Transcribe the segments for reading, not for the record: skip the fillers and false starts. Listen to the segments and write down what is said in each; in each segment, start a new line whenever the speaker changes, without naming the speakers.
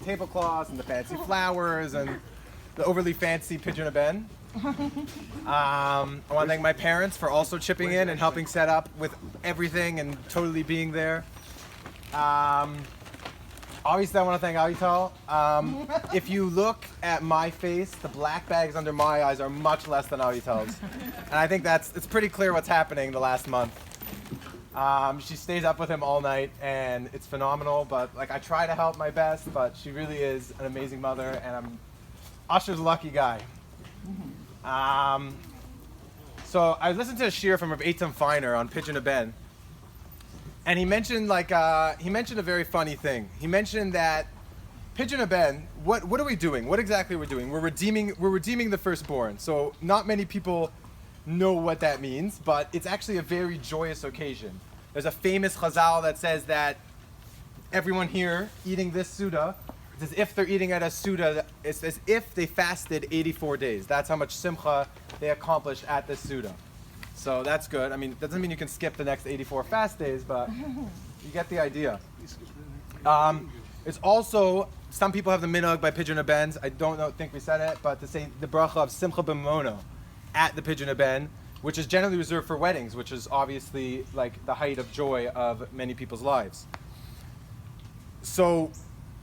tablecloths and the fancy flowers and the overly fancy Pidyon HaBen. I want to thank my parents for also chipping in and helping set up with everything and totally being there. Obviously, I want to thank Avital. If you look at my face, the black bags under my eyes are much less than Avital's. And I think it's pretty clear what's happening the last month. She stays up with him all night, and it's phenomenal. But like, I try to help my best, but she really is an amazing mother, and Usher's a lucky guy. So I listened to a shir from Rav Eitan Feiner on Pidyon HaBen, and he mentioned a very funny thing. He mentioned that Pidyon HaBen, what are we doing? What exactly are we doing? We're redeeming the firstborn. So not many people know what that means, but it's actually a very joyous occasion. There's a famous chazal that says that everyone here eating this Suda, it's as if they're eating at a Suda, it's as if they fasted 84 days. That's how much simcha they accomplished at this Suda. So that's good. I mean, that doesn't mean you can skip the next 84 fast days, but you get the idea. It's also, some people have the minhag by Pidyon HaBen, I think we said it, but to say the bracha of simcha b'mamono at the Pidyon HaBen, which is generally reserved for weddings, which is obviously like the height of joy of many people's lives. So,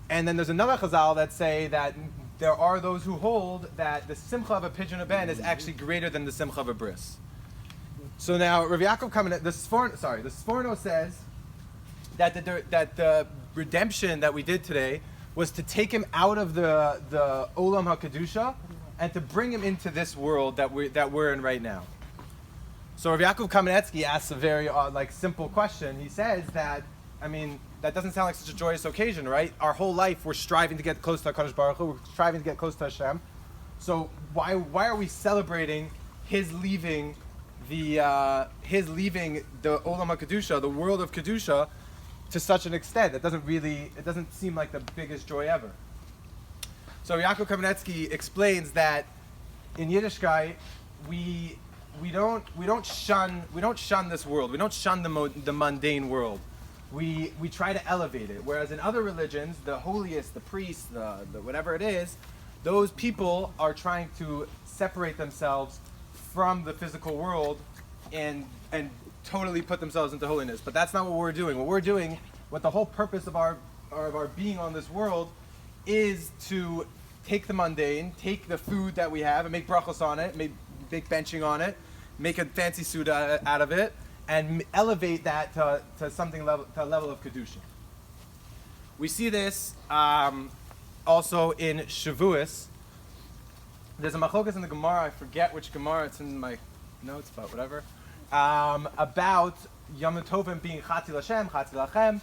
and then there's another chazal that say that there are those who hold that the simcha of a Pidyon HaBen is actually greater than the simcha of a bris. So now Rav Yaakov the Sforno says that the redemption that we did today was to take him out of the Olam HaKedusha and to bring him into this world that we're in right now. So Rav Yaakov Kamenetsky asks a very simple question. He says that, I mean, that doesn't sound like such a joyous occasion, right? Our whole life we're striving to get close to HaKadosh Baruch Hu, we're striving to get close to Hashem. So why are we celebrating his leaving the Olam HaKedusha, the world of Kedusha, to such an extent? It doesn't seem like the biggest joy ever. So Yaakov Kamenetsky explains that in Yiddishkeit we don't shun this world. We don't shun the mundane world. We try to elevate it. Whereas in other religions, the holiest, the priests, the whatever it is, those people are trying to separate themselves from the physical world and totally put themselves into holiness. But that's not what we're doing. What we're doing, what the whole purpose of our being on this world is to take the mundane, take the food that we have and make brachos on it, make benching on it, make a fancy suda out of it, and elevate that to a level of kedusha. We see this also in Shavuos. There's a machlokas in the Gemara, I forget which Gemara, it's in my notes, but whatever, about Yom Tovim being Chatzil Hashem, Chatzil Lachem,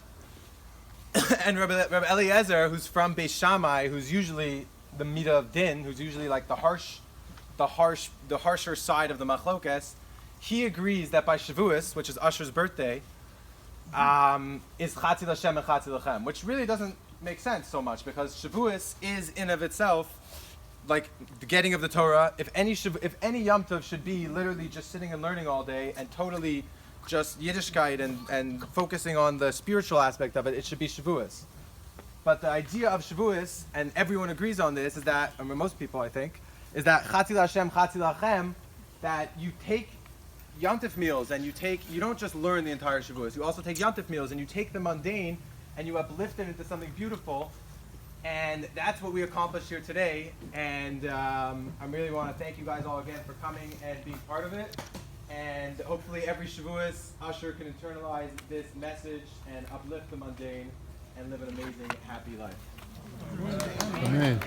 and Rabbi Eliezer, who's from Beis Shammai, who's usually the Midah of Din, who's usually like the harsher side of the machlokas, he agrees that by Shavuos, which is Usher's birthday, is Chatzil Hashem and Chatzil Lachem, which really doesn't make sense so much because Shavuos is in of itself like the getting of the Torah. If any Yom Tov should be literally just sitting and learning all day and totally just Yiddishkeit and focusing on the spiritual aspect of it, it should be Shavuos. But the idea of Shavuos, and everyone agrees on this, is that, I mean most people I think, is that Chatzil Hashem, Chatzil Lachem, that you take Yom Tov meals and you don't just learn the entire Shavuos, you also take Yom Tov meals and you take the mundane and you uplift it into something beautiful. And that's what we accomplished here today. And I really want to thank you guys all again for coming and being part of it. And hopefully every Shavuos, Usher can internalize this message and uplift the mundane and live an amazing, happy life.
Amen.